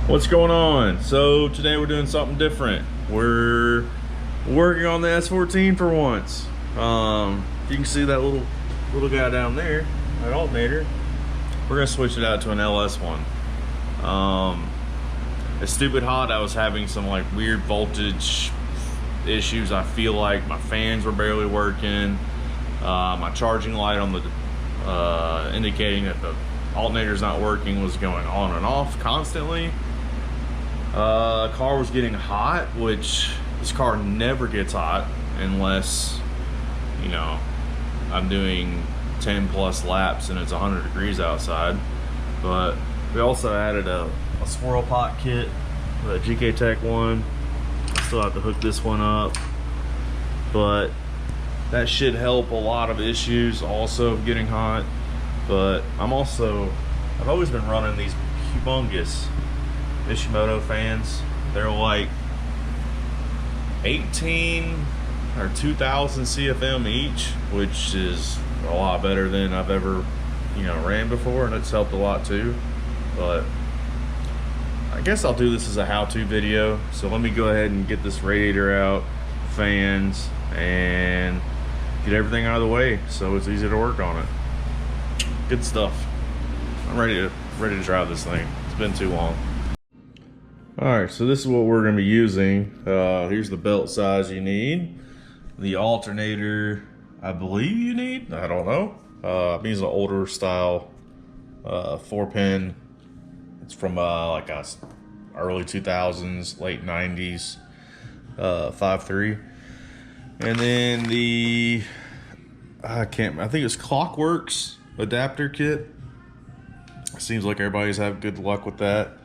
What's going on? So today we're doing something different. We're working on the S14 for once. You can see that little guy down there, that alternator. We're gonna switch it out to an LS one. It's stupid hot. I was having some like weird voltage issues. I feel like my fans were barely working. My charging light on the indicating that the alternator's not working was going on and off constantly. Car was getting hot, which this car never gets hot unless, you know, I'm doing 10 plus laps and it's 100 degrees outside. But we also added a swirl pot kit, the GK Tech one. Still have to hook this one up, but that should help a lot of issues also of getting hot. But I've always been running these humongous Mishimoto fans. They're like 18 or 2000 CFM each, which is a lot better than I've ever, ran before, and it's helped a lot too. But I guess I'll do this as a how-to video. So let me go ahead and get this radiator out, fans, and get everything out of the way so it's easy to work on it. Good stuff. I'm ready to drive this thing. It's been too long. Alright, so this is what we're going to be using. Here's the belt size you need. The alternator, I believe you need. I don't know. I'm using an older style 4-pin. It's from like a early 2000s, late 90s 5.3. And then I think it's Clockworks adapter kit. Seems like everybody's having good luck with that.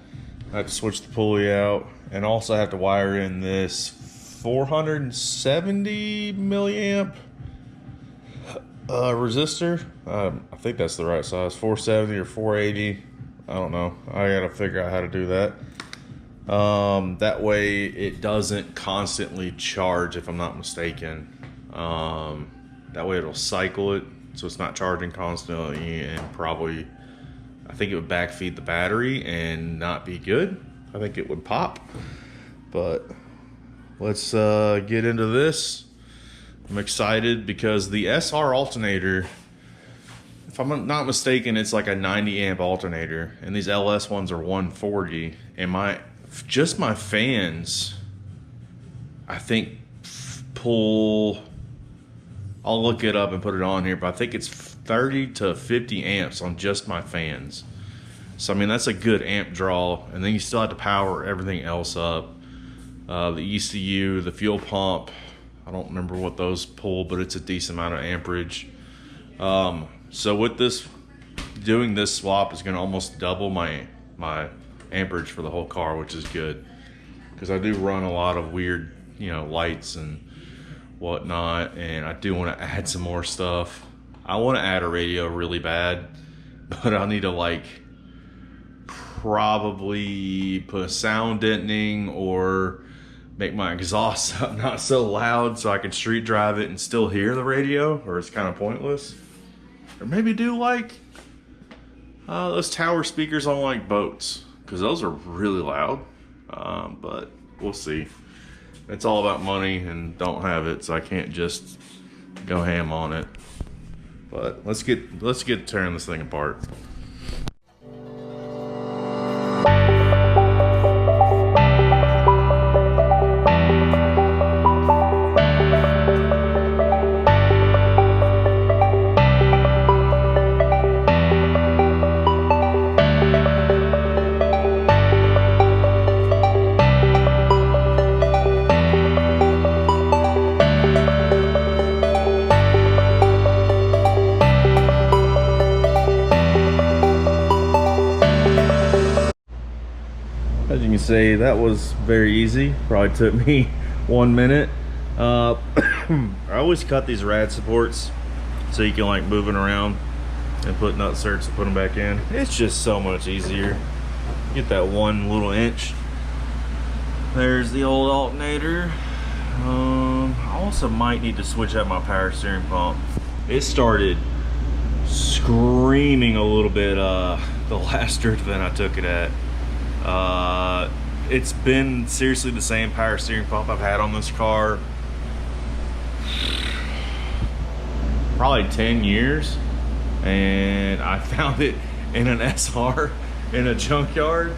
I have to switch the pulley out, and also have to wire in this 470 milliamp resistor. I think that's the right size, 470 or 480. I don't know. I gotta figure out how to do that. That way it doesn't constantly charge, if I'm not mistaken. That way it'll cycle it, so it's not charging constantly, and probably, I think it would backfeed the battery and not be good. I think it would pop. But let's get into this. I'm excited because the SR alternator, if I'm not mistaken, it's like a 90 amp alternator, and these LS ones are 140. And just my fans, I think pull, I'll look it up and put it on here, but I think it's 30 to 50 amps on just my fans. So I mean, that's a good amp draw, and then you still have to power everything else up. The ECU, the fuel pump, I don't remember what those pull, but it's a decent amount of amperage. So with this, doing this swap is going to almost double my amperage for the whole car, which is good, because I do run a lot of weird, lights and whatnot, and I do want to add some more stuff. I want to add a radio really bad, but I'll need to probably put a sound deadening or make my exhaust not so loud so I can street drive it and still hear the radio, or it's kind of pointless. Or maybe do those tower speakers on boats, because those are really loud. But we'll see. It's all about money, and don't have it, so I can't just go ham on it. But let's get tearing this thing apart. As you can see, that was very easy. Probably took me 1 minute. I always cut these rad supports so you can move it around and put nut certs and put them back in. It's just so much easier. Get that 1 little inch. There's the old alternator. I also might need to switch out my power steering pump. It started screaming a little bit the last drift event I took it at. It's been seriously the same power steering pump I've had on this car probably 10 years, and I found it in an SR in a junkyard.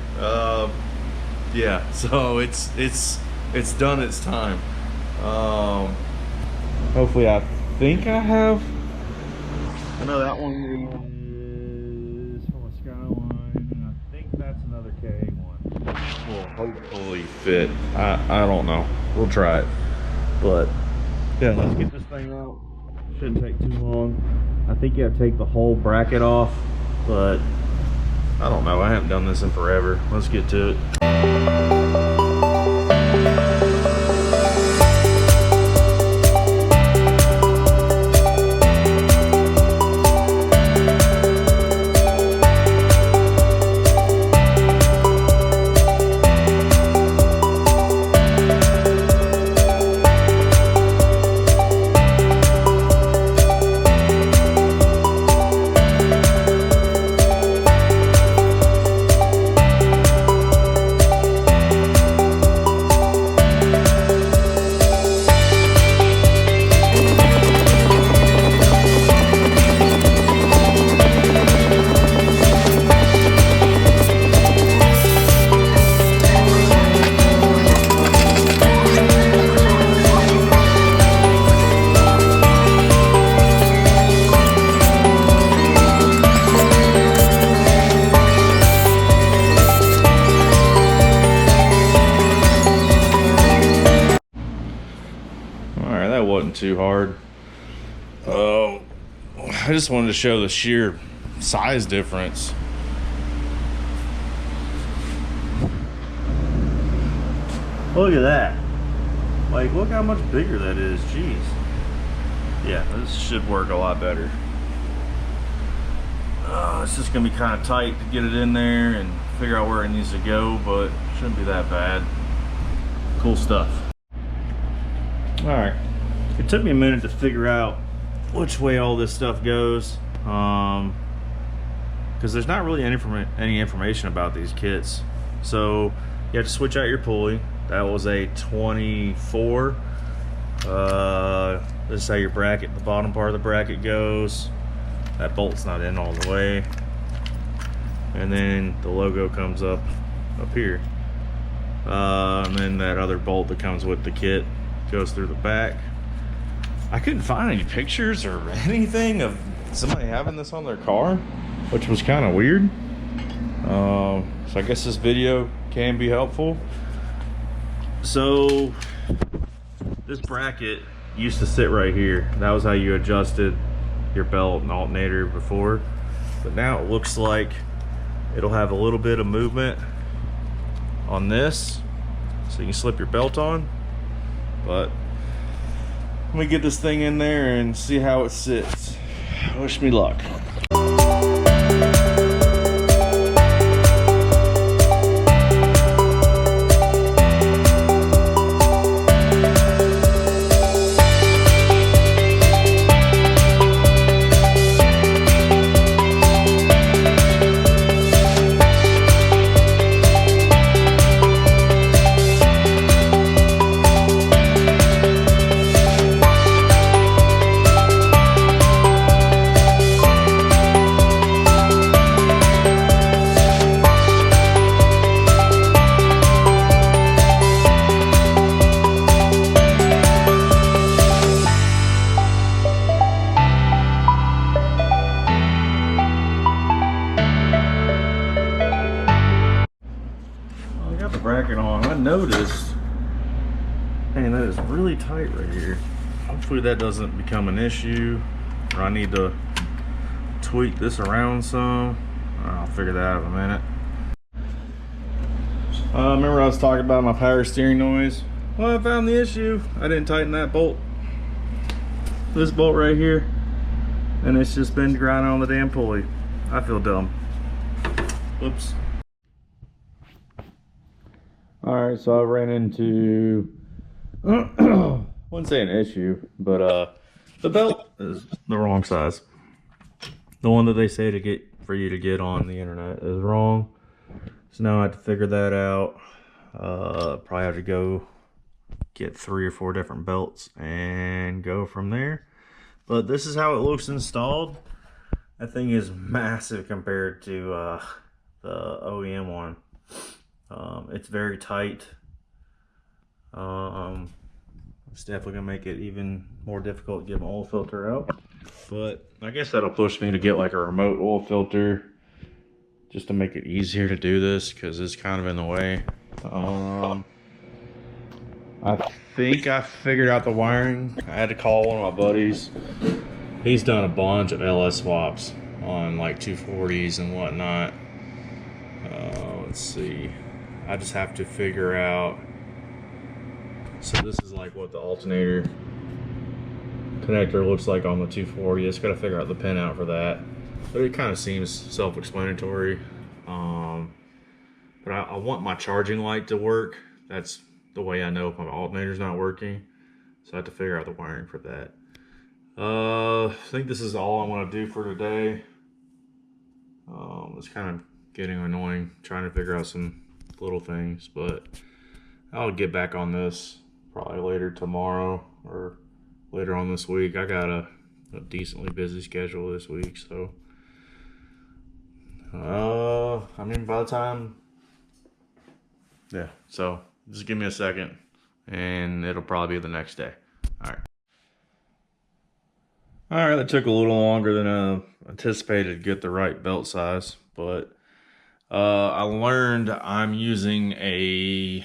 Yeah, so it's done its time. Hopefully, I think I have. I know that one is from a Skyline, and I think that's another K1. Will hopefully fit. I don't know. We'll try it. But yeah, let's get this thing out. Shouldn't take too long. I think you have to take the whole bracket off, but I don't know. I haven't done this in forever. Let's get to it. Wasn't too hard. Oh, I just wanted to show the sheer size difference. Look at that. Like, look how much bigger that is. Jeez. Yeah, this should work a lot better. It's just gonna be kind of tight to get it in there and figure out where it needs to go, but shouldn't be that bad. Cool stuff. All right. It took me a minute to figure out which way all this stuff goes, because there's not really any information about these kits. So you have to switch out your pulley. That was a 24. This is how your bracket, the bottom part of the bracket goes. That bolt's not in all the way. And then the logo comes up here. And then that other bolt that comes with the kit goes through the back. I couldn't find any pictures or anything of somebody having this on their car, which was kind of weird. So I guess this video can be helpful. So this bracket used to sit right here. That was how you adjusted your belt and alternator before. But now it looks like it'll have a little bit of movement on this, so you can slip your belt on. But let me get this thing in there and see how it sits. Wish me luck. Bracket on. I noticed, man, that is really tight right here. Hopefully that doesn't become an issue, or I need to tweak this around some. I'll figure that out in a minute. Remember I was talking about my power steering noise? Well, I found the issue. I didn't tighten that bolt, this bolt right here, and it's just been grinding on the damn pulley. I feel dumb. Whoops. Alright, so I ran into, wouldn't say an issue, but the belt is the wrong size. The one that they say to get for you to get on the internet is wrong. So now I have to figure that out. Probably have to go get 3 or 4 different belts and go from there. But this is how it looks installed. That thing is massive compared to the OEM one. It's very tight. It's definitely gonna make it even more difficult to get my oil filter out. But I guess that'll push me to get like a remote oil filter just to make it easier to do this, because it's kind of in the way. I think I figured out the wiring. I had to call one of my buddies. He's done a bunch of LS swaps on like 240s and whatnot. Let's see. I just have to figure out. So this is like what the alternator connector looks like on the 240. Just got to figure out the pin out for that. But it kind of seems self-explanatory. But I want my charging light to work. That's the way I know if my alternator's not working. So I have to figure out the wiring for that. I think this is all I want to do for today. It's kind of getting annoying trying to figure out some little things, but I'll get back on this probably later tomorrow or later on this week. I got a decently busy schedule this week, so I mean, by the time, yeah, so just give me a second and it'll probably be the next day. All right, that took a little longer than I anticipated to get the right belt size, but I learned I'm using a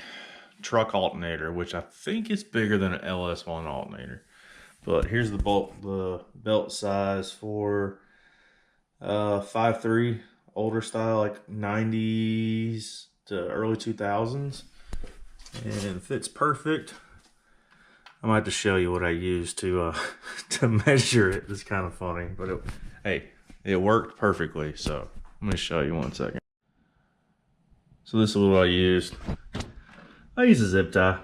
truck alternator, which I think is bigger than an LS1 alternator. But here's the belt size for 5.3, older style, like 90s to early 2000s, and it fits perfect. I might have to show you what I used to measure it. It's kind of funny, but hey, it worked perfectly. So let me show you 1 second. So this is what I used. I use a zip tie.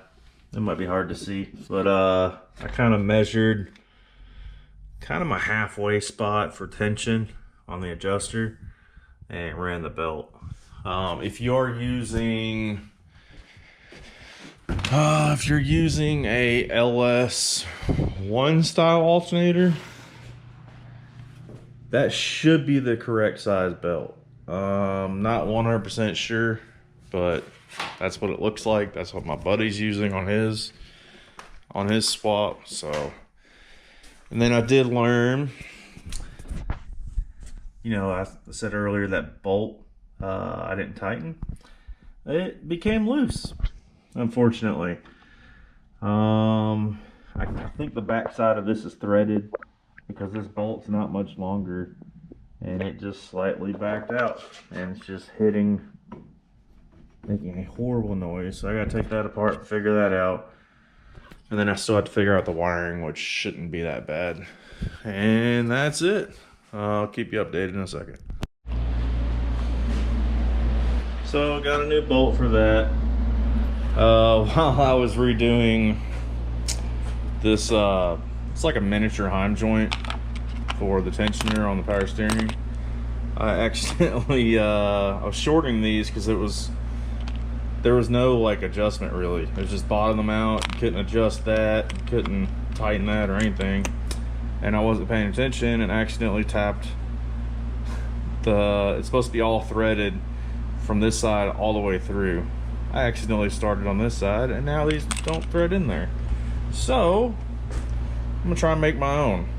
It might be hard to see, but I kind of measured kind of my halfway spot for tension on the adjuster and ran the belt. If you're using a LS1 style alternator, that should be the correct size belt. Not 100% sure, but that's what it looks like. That's what my buddy's using on his swap. So, and then I did learn, you know, I said earlier that bolt I didn't tighten. It became loose, unfortunately. I think the back side of this is threaded because this bolt's not much longer, and it just slightly backed out, and it's just making a horrible noise. So I gotta take that apart and figure that out, and then I still have to figure out the wiring, which shouldn't be that bad. And that's it. I'll keep you updated in a second. So got a new bolt for that. While I was redoing this, it's like a miniature Heim joint for the tensioner on the power steering. I accidentally, I was shorting these because there was no like adjustment really. It was just bottom them out, couldn't adjust that, couldn't tighten that or anything. And I wasn't paying attention and accidentally tapped it's supposed to be all threaded from this side all the way through. I accidentally started on this side and now these don't thread in there. So I'm gonna try and make my own.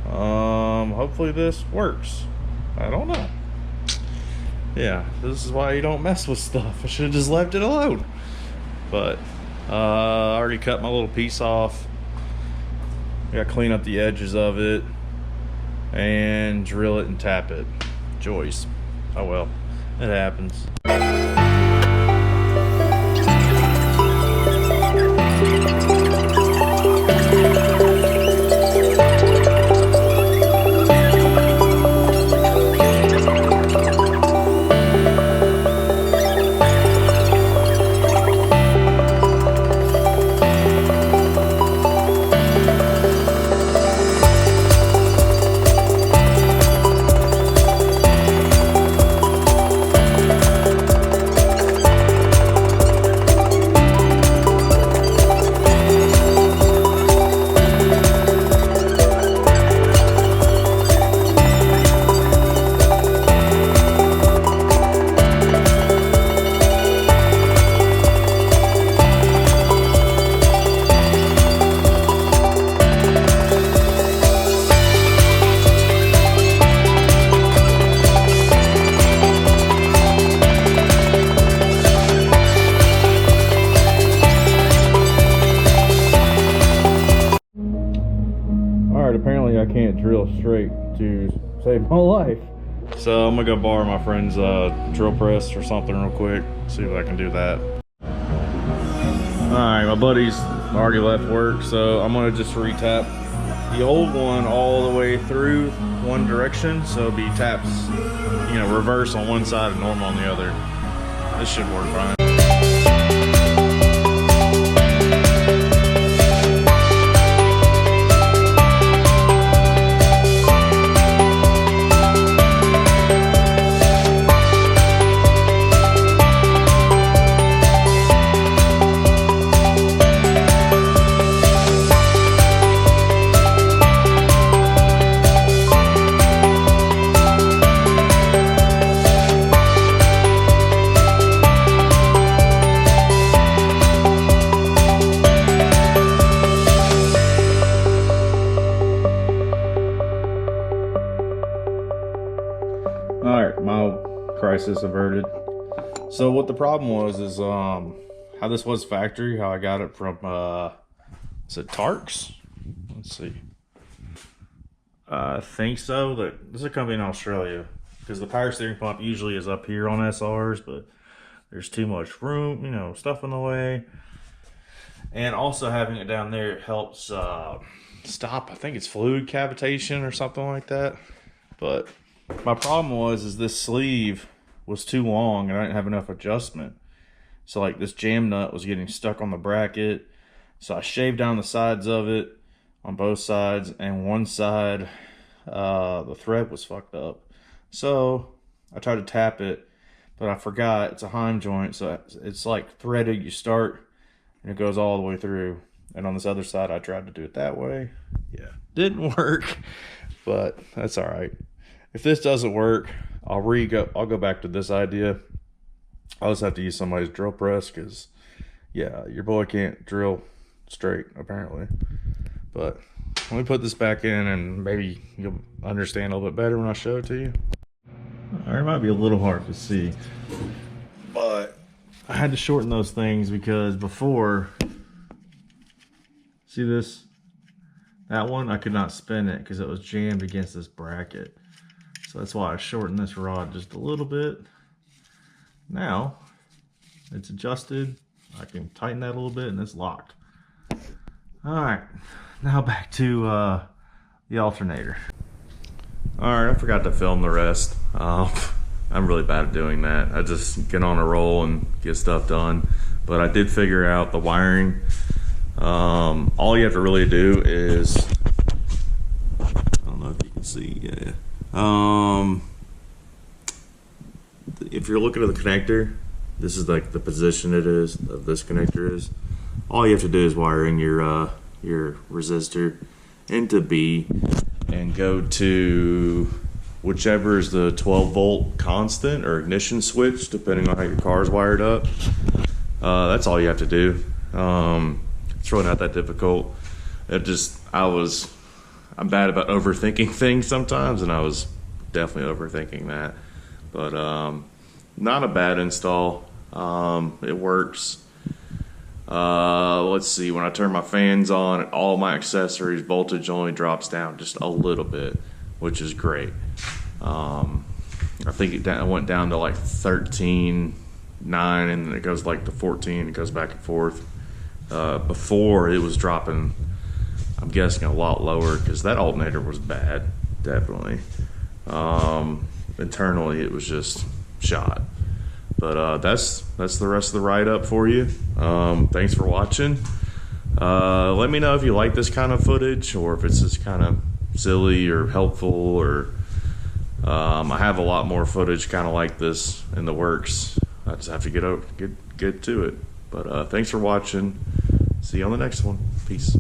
Hopefully this works. I don't know. Yeah, this is why you don't mess with stuff. I should have just left it alone. But I already cut my little piece off. I gotta clean up the edges of it and drill it and tap it. Joys. Oh well, it happens. real straight to save my life. So I'm gonna go borrow my friend's drill press or something real quick, see if I can do that. All right, my buddy's already left work, so I'm gonna just retap the old one all the way through one direction, so it'll be taps, you know, reverse on one side and normal on the other. This should work fine. Alright, my crisis averted. So what the problem was is how this was factory, how I got it from is it Tarks? Let's see. I think so. This is a company in Australia, because the power steering pump usually is up here on SRs, but there's too much room, you know, stuff in the way. And also having it down there helps stop, I think it's fluid cavitation or something like that. But my problem was this sleeve was too long and I didn't have enough adjustment. So like this jam nut was getting stuck on the bracket. So I shaved down the sides of it on both sides, and one side the thread was fucked up. So I tried to tap it, but I forgot it's a heim joint, so it's like threaded. You start and it goes all the way through. And on this other side I tried to do it that way. Yeah, didn't work, but that's all right. If this doesn't work, I'll go back to this idea. I'll just have to use somebody's drill press, because yeah, your boy can't drill straight apparently. But let me put this back in and maybe you'll understand a little bit better when I show it to you. All right, it might be a little hard to see, but I had to shorten those things because before, see this? That one, I could not spin it because it was jammed against this bracket. So that's why I shortened this rod just a little bit. Now it's adjusted. I can tighten that a little bit and it's locked. All right, now back to the alternator. All right, I forgot to film the rest. I'm really bad at doing that. I just get on a roll and get stuff done. But I did figure out the wiring. All you have to really do is, I don't know if you can see, yeah. If you're looking at the connector, this is like the position it is, of this connector is. All you have to do is wire in your resistor into B and go to whichever is the 12 volt constant or ignition switch, depending on how your car's wired up. That's all you have to do. It's really not that difficult. I'm bad about overthinking things sometimes, and I was definitely overthinking that. But not a bad install. It works. Let's see, when I turn my fans on, all my accessories voltage only drops down just a little bit, which is great. I think it went down to like 13.9, and then it goes like to 14. It goes back and forth. Before it was dropping, I'm guessing a lot lower, because that alternator was bad, definitely. Internally it was just shot. But that's the rest of the write-up for you. Thanks for watching. Let me know if you like this kind of footage, or if it's just kind of silly or helpful, or I have a lot more footage kind of like this in the works. I just have to get to it. But thanks for watching. See you on the next one. Peace.